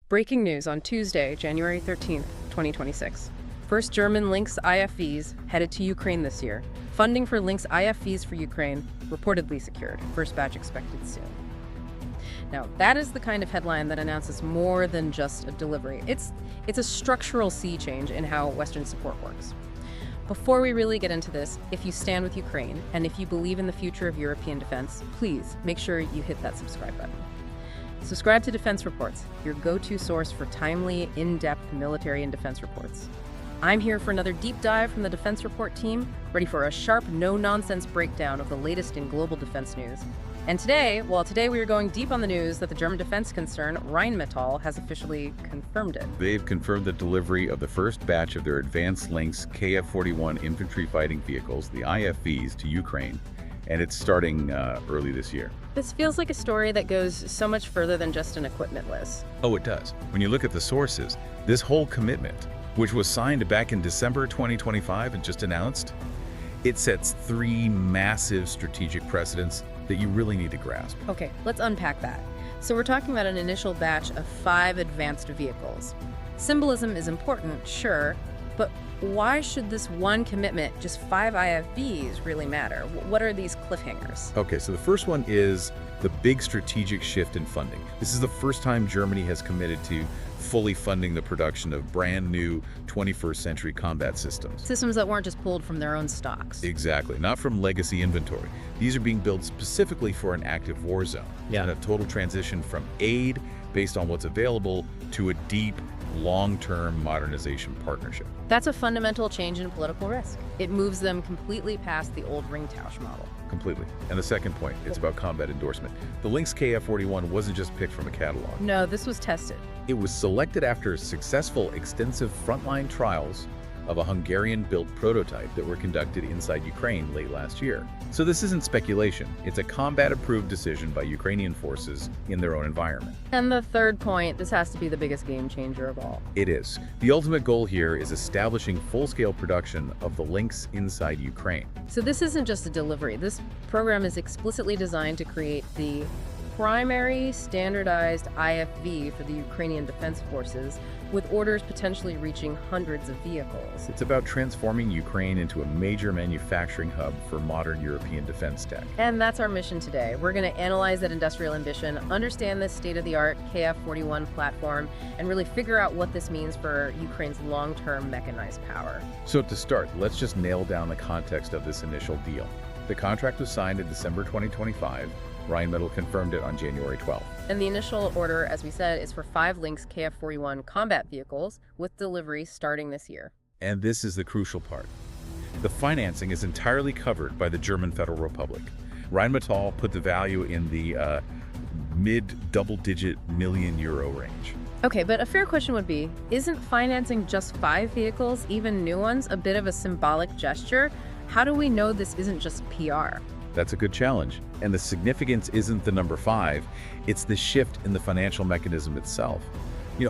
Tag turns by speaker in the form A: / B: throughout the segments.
A: Breaking news on Tuesday, January 13th, 2026. First German Lynx IFVs headed to Ukraine this year. Funding for Lynx IFVs for Ukraine reportedly secured. First batch expected soon. Now, that is the kind of headline that announces more than just a delivery. It's a structural sea change in how Western support works. Before we really get into this, if you stand with Ukraine and if you believe in the future of European defense, please make sure you hit that subscribe button. Subscribe to Defense Reports, your go-to source for timely, in-depth military and defense reports. I'm here for another deep dive from the Defense Report team, ready for a sharp, no-nonsense breakdown of the latest in global defense news. And today we are going deep on the news that the German defense concern Rheinmetall has officially confirmed it.
B: They've confirmed the delivery of the first batch of their advanced Lynx KF-41 infantry fighting vehicles, the IFVs, to Ukraine, and it's starting early this year.
A: This feels like a story that goes so much further than just an equipment list.
B: Oh, it does. When you look at the sources, this whole commitment, which was signed back in December 2025 and just announced, it sets three massive strategic precedents that you really need to grasp.
A: Okay, let's unpack that. So we're talking about an initial batch of 5 advanced vehicles. Symbolism is important, sure, but why should this one commitment, just 5 IFVs, really matter? What are these cliffhangers?
B: Okay, so the first one is the big strategic shift in funding. This is the first time Germany has committed to fully funding the production of brand new 21st century combat systems.
A: Systems that weren't just pulled from their own stocks.
B: Exactly, not from legacy inventory. These are being built specifically for an active war zone. And a total transition from aid based on what's available to a deep, long-term modernization partnership.
A: That's a fundamental change in political risk. It moves them completely past the old Ringtausch model.
B: Completely. And the second point, it's about combat endorsement. The Lynx KF-41 wasn't just picked from a catalog.
A: No, this was tested.
B: It was selected after successful, extensive frontline trials of a Hungarian-built prototype that were conducted inside Ukraine late last year. So this isn't speculation. It's a combat-approved decision by Ukrainian forces in their own environment.
A: And the third point, this has to be the biggest game changer of all.
B: It is. The ultimate goal here is establishing full-scale production of the Lynx inside Ukraine.
A: So this isn't just a delivery. This program is explicitly designed to create the primary standardized IFV for the Ukrainian Defense Forces, with orders potentially reaching hundreds of vehicles.
B: It's about transforming Ukraine into a major manufacturing hub for modern European defense tech.
A: And that's our mission today. We're going to analyze that industrial ambition, understand this state-of-the-art KF-41 platform, and really figure out what this means for Ukraine's long-term mechanized power.
B: So to start, let's just nail down the context of this initial deal. The contract was signed in December 2025. Rheinmetall confirmed it on January 12th.
A: And the initial order, as we said, is for 5 Lynx KF-41 combat vehicles with delivery starting this year.
B: And this is the crucial part. The financing is entirely covered by the German Federal Republic. Rheinmetall put the value in the mid-double-digit million euro range.
A: Okay, but a fair question would be, isn't financing just 5 vehicles, even new ones, a bit of a symbolic gesture? How do we know this isn't just PR?
B: That's a good challenge. And the significance isn't the number 5, it's the shift in the financial mechanism itself.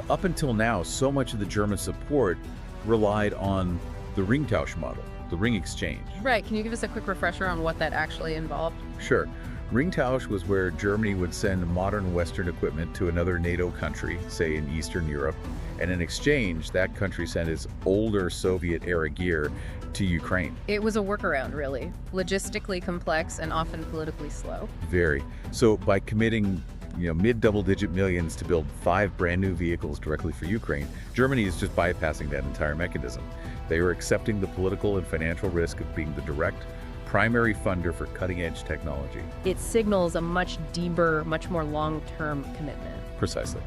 B: Up until now, so much of the German support relied on the Ringtausch model, the ring exchange.
A: Right, can you give us a quick refresher on what that actually involved?
B: Sure. Ringtausch was where Germany would send modern Western equipment to another NATO country, say in Eastern Europe, and in exchange, that country sent its older Soviet-era gear to Ukraine.
A: It was a workaround, really. Logistically complex and often politically slow.
B: Very. So by committing mid-double-digit millions to build 5 brand new vehicles directly for Ukraine, Germany is just bypassing that entire mechanism. They were accepting the political and financial risk of being the direct primary funder for cutting-edge technology.
A: It signals a much deeper, much more long-term commitment.
B: Precisely.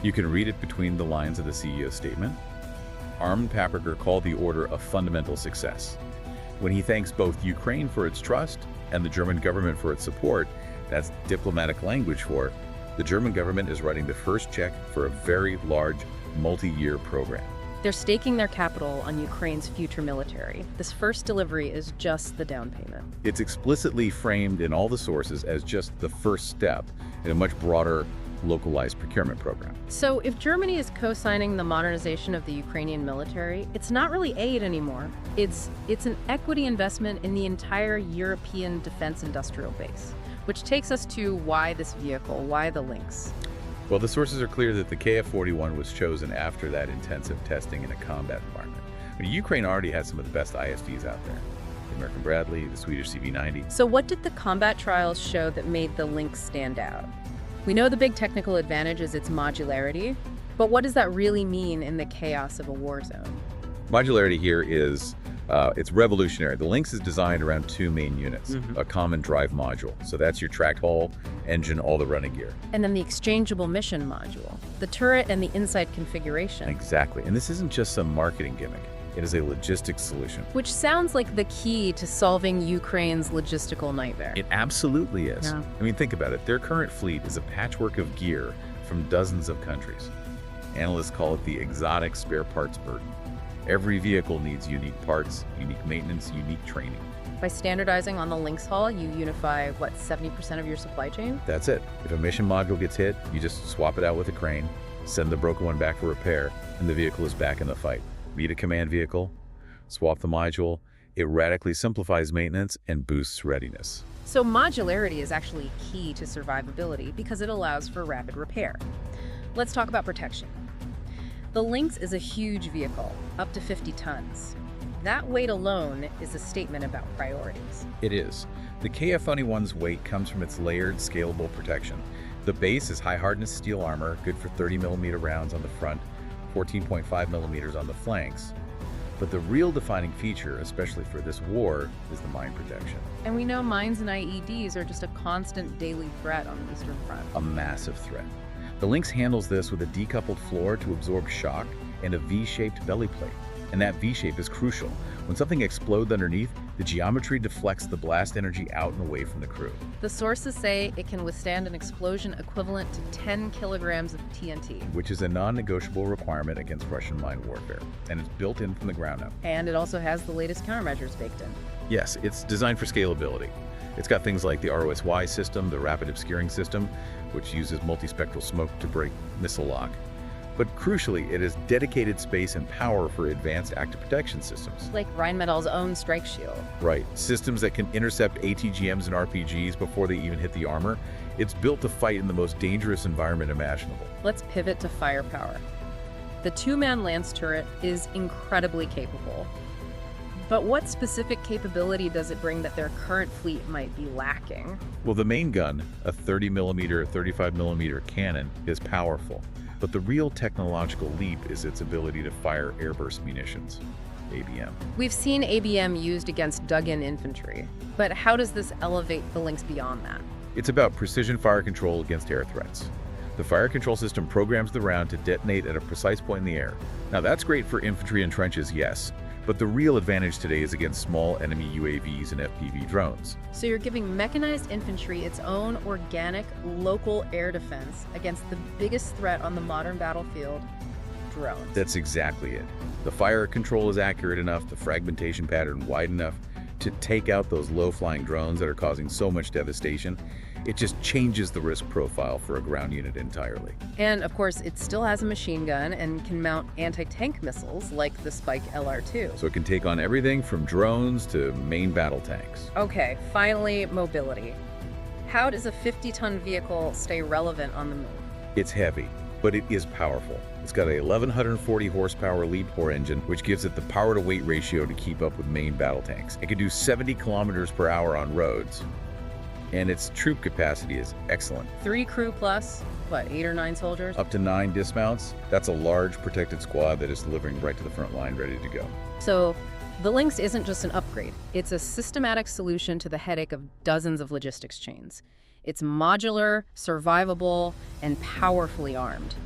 B: You can read it between the lines of the CEO's statement. Armin Paperger called the order a fundamental success. When he thanks both Ukraine for its trust and the German government for its support, that's diplomatic language for the German government is writing the first check for a very large, multi-year program.
A: They're staking their capital on Ukraine's future military. This first delivery is just the down payment.
B: It's explicitly framed in all the sources as just the first step in a much broader, localized procurement program.
A: So if Germany is co-signing the modernization of the Ukrainian military, it's not really aid anymore. It's an equity investment in the entire European defense industrial base, which takes us to why this vehicle, why the Lynx?
B: Well, the sources are clear that the KF-41 was chosen after that intensive testing in a combat environment. I mean, Ukraine already has some of the best IFVs out there. The American Bradley, the Swedish CV90.
A: So what did the combat trials show that made the Lynx stand out? We know the big technical advantage is its modularity, but what does that really mean in the chaos of a war zone?
B: Modularity here is it's revolutionary. The Lynx is designed around two main units, a common drive module. So that's your tracked hull, engine, all the running gear.
A: And then the exchangeable mission module, the turret and the inside configuration.
B: Exactly. And this isn't just some marketing gimmick. It is a logistics solution.
A: Which sounds like the key to solving Ukraine's logistical nightmare.
B: It absolutely is.
A: Yeah.
B: I mean, think about it. Their current fleet is a patchwork of gear from dozens of countries. Analysts call it the exotic spare parts burden. Every vehicle needs unique parts, unique maintenance, unique training.
A: By standardizing on the Lynx hull, you unify, what, 70% of your supply chain?
B: That's it. If a mission module gets hit, you just swap it out with a crane, send the broken one back for repair, and the vehicle is back in the fight. Meet a command vehicle, swap the module. It radically simplifies maintenance and boosts readiness.
A: So modularity is actually key to survivability because it allows for rapid repair. Let's talk about protection. The Lynx is a huge vehicle, up to 50 tons. That weight alone is a statement about priorities.
B: It is. The KF-41's weight comes from its layered, scalable protection. The base is high-hardness steel armor, good for 30mm rounds on the front, 14.5mm on the flanks. But the real defining feature, especially for this war, is the mine protection.
A: And we know mines and IEDs are just a constant daily threat on the Eastern Front.
B: A massive threat. The Lynx handles this with a decoupled floor to absorb shock and a V-shaped belly plate. And that V-shape is crucial. When something explodes underneath, the geometry deflects the blast energy out and away from the crew.
A: The sources say it can withstand an explosion equivalent to 10 kilograms of TNT.
B: Which is a non-negotiable requirement against Russian mine warfare. And it's built in from the ground up.
A: And it also has the latest countermeasures baked in.
B: Yes, it's designed for scalability. It's got things like the ROSY system, the rapid obscuring system, which uses multispectral smoke to break missile lock. But crucially, it has dedicated space and power for advanced active protection systems.
A: Like Rheinmetall's own strike shield.
B: Right, systems that can intercept ATGMs and RPGs before they even hit the armor. It's built to fight in the most dangerous environment imaginable.
A: Let's pivot to firepower. The two-man Lance turret is incredibly capable. But what specific capability does it bring that their current fleet might be lacking?
B: Well, the main gun, a 30mm, 35mm cannon, is powerful. But the real technological leap is its ability to fire airburst munitions, ABM.
A: We've seen ABM used against dug-in infantry, but how does this elevate the Lynx beyond that?
B: It's about precision fire control against air threats. The fire control system programs the round to detonate at a precise point in the air. Now that's great for infantry and trenches, yes, but the real advantage today is against small enemy UAVs and FPV drones.
A: So you're giving mechanized infantry its own organic, local air defense against the biggest threat on the modern battlefield, drones.
B: That's exactly it. The fire control is accurate enough, the fragmentation pattern wide enough to take out those low-flying drones that are causing so much devastation. It just changes the risk profile for a ground unit entirely.
A: And of course, it still has a machine gun and can mount anti-tank missiles like the Spike LR2.
B: So it can take on everything from drones to main battle tanks.
A: Okay, finally, mobility. How does a 50-ton vehicle stay relevant on the move?
B: It's heavy, but it is powerful. It's got a 1140 horsepower lead-bore engine, which gives it the power-to-weight ratio to keep up with main battle tanks. It can do 70 kilometers per hour on roads. And its troop capacity is excellent.
A: 3 crew plus, what, 8 or 9 soldiers?
B: Up to 9 dismounts. That's a large protected squad that is delivering right to the front line, ready to go.
A: So the Lynx isn't just an upgrade. It's a systematic solution to the headache of dozens of logistics chains. It's modular, survivable, and powerfully armed.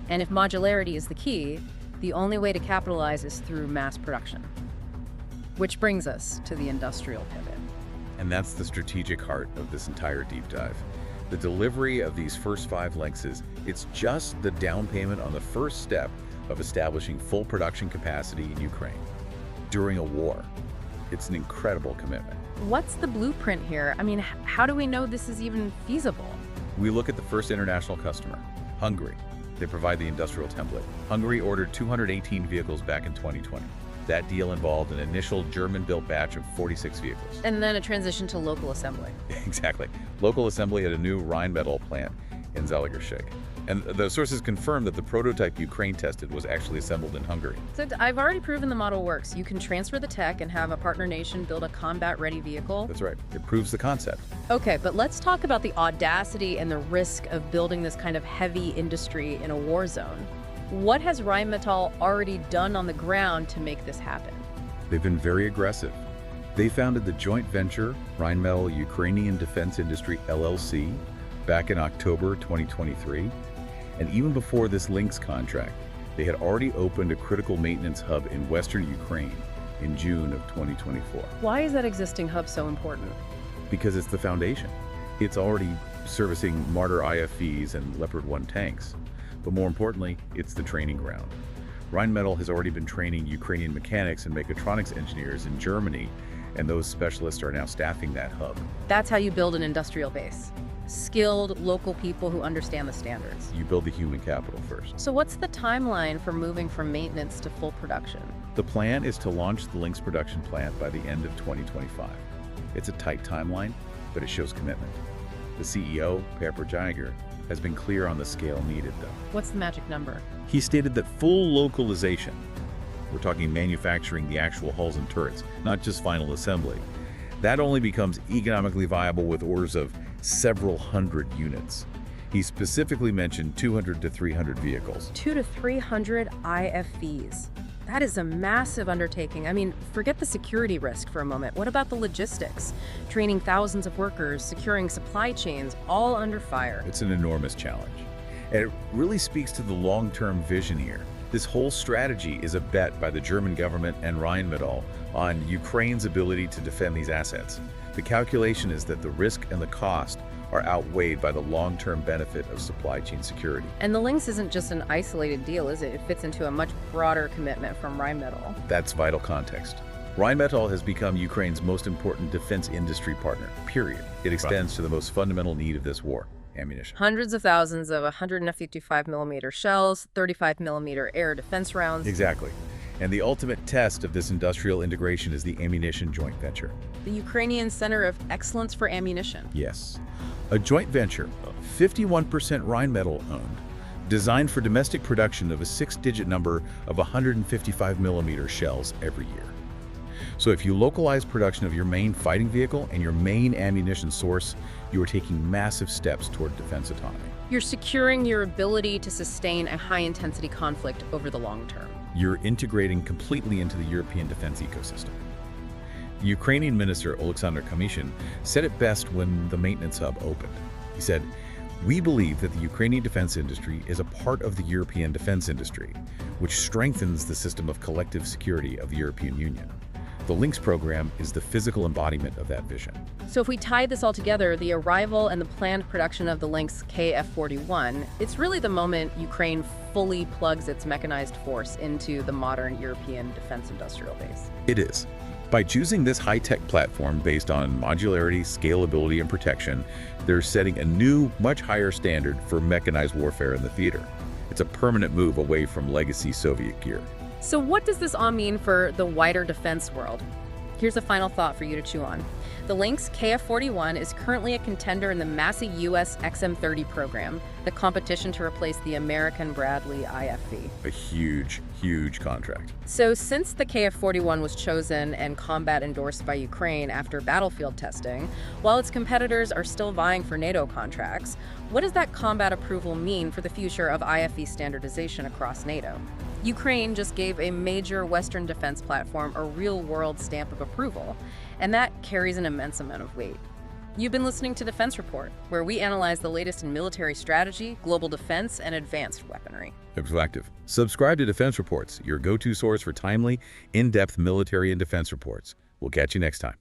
A: And if modularity is the key, the only way to capitalize is through mass production. Which brings us to the industrial pivot.
B: And that's the strategic heart of this entire deep dive. The delivery of these first 5 Lynxes, it's just the down payment on the first step of establishing full production capacity in Ukraine during a war. It's an incredible commitment.
A: What's the blueprint here? I mean, how do we know this is even feasible?
B: We look at the first international customer, Hungary. They provide the industrial template. Hungary ordered 218 vehicles back in 2020. That deal involved an initial German-built batch of 46 vehicles.
A: And then a transition to local assembly.
B: Exactly. Local assembly at a new Rheinmetall plant in Zalaegerszeg. And the sources confirm that the prototype Ukraine tested was actually assembled in Hungary.
A: So I've already proven the model works. You can transfer the tech and have a partner nation build a combat-ready vehicle.
B: That's right. It proves the concept.
A: Okay, but let's talk about the audacity and the risk of building this kind of heavy industry in a war zone. What has Rheinmetall already done on the ground to make this happen?
B: They've been very aggressive. They founded the joint venture Rheinmetall Ukrainian Defense Industry LLC back in October 2023. And even before this Lynx contract, they had already opened a critical maintenance hub in western Ukraine in June of 2024.
A: Why is that existing hub so important?
B: Because it's the foundation. It's already servicing Marder IFVs and Leopard 1 tanks. But more importantly, it's the training ground. Rheinmetall has already been training Ukrainian mechanics and mechatronics engineers in Germany, and those specialists are now staffing that hub.
A: That's how you build an industrial base. Skilled, local people who understand the standards.
B: You build the human capital first.
A: So what's the timeline for moving from maintenance to full production?
B: The plan is to launch the Lynx production plant by the end of 2025. It's a tight timeline, but it shows commitment. The CEO, Per Jaeger, has been clear on the scale needed, though.
A: What's the magic number?
B: He stated that full localization, we're talking manufacturing the actual hulls and turrets, not just final assembly, that only becomes economically viable with orders of several hundred units. He specifically mentioned 200 to 300 vehicles.
A: 200 to 300 IFVs. That is a massive undertaking. I mean, forget the security risk for a moment. What about the logistics? Training thousands of workers, securing supply chains, all under fire.
B: It's an enormous challenge. And it really speaks to the long-term vision here. This whole strategy is a bet by the German government and Rheinmetall on Ukraine's ability to defend these assets. The calculation is that the risk and the cost are outweighed by the long-term benefit of supply chain security.
A: And the Lynx isn't just an isolated deal, is it? It fits into a much broader commitment from Rheinmetall.
B: That's vital context. Rheinmetall has become Ukraine's most important defense industry partner, period. It extends to the most fundamental need of this war: ammunition.
A: Hundreds of thousands of 155mm shells, 35mm air defense rounds.
B: Exactly. And the ultimate test of this industrial integration is the ammunition joint venture.
A: The Ukrainian Center of Excellence for Ammunition.
B: Yes. A joint venture, 51% Rheinmetall owned, designed for domestic production of a 6-digit number of 155mm shells every year. So if you localize production of your main fighting vehicle and your main ammunition source, you are taking massive steps toward defense autonomy.
A: You're securing your ability to sustain a high-intensity conflict over the long term.
B: You're integrating completely into the European defense ecosystem. The Ukrainian minister, Oleksandr Kamyshin, said it best when the maintenance hub opened. He said, "We believe that the Ukrainian defense industry is a part of the European defense industry, which strengthens the system of collective security of the European Union. The Lynx program is the physical embodiment of that vision."
A: So if we tie this all together, the arrival and the planned production of the Lynx KF-41, it's really the moment Ukraine fully plugs its mechanized force into the modern European defense industrial base.
B: It is. By choosing this high-tech platform based on modularity, scalability, and protection, they're setting a new, much higher standard for mechanized warfare in the theater. It's a permanent move away from legacy Soviet gear.
A: So what does this all mean for the wider defense world? Here's a final thought for you to chew on. The Lynx KF-41 is currently a contender in the Massey US XM30 program, the competition to replace the American Bradley IFV.
B: A huge, huge contract.
A: So since the KF-41 was chosen and combat endorsed by Ukraine after battlefield testing, while its competitors are still vying for NATO contracts, what does that combat approval mean for the future of IFV standardization across NATO? Ukraine just gave a major Western defense platform a real-world stamp of approval, and that carries an immense amount of weight. You've been listening to Defense Report, where we analyze the latest in military strategy, global defense, and advanced weaponry.
B: Active. Subscribe to Defense Reports, your go-to source for timely, in-depth military and defense reports. We'll catch you next time.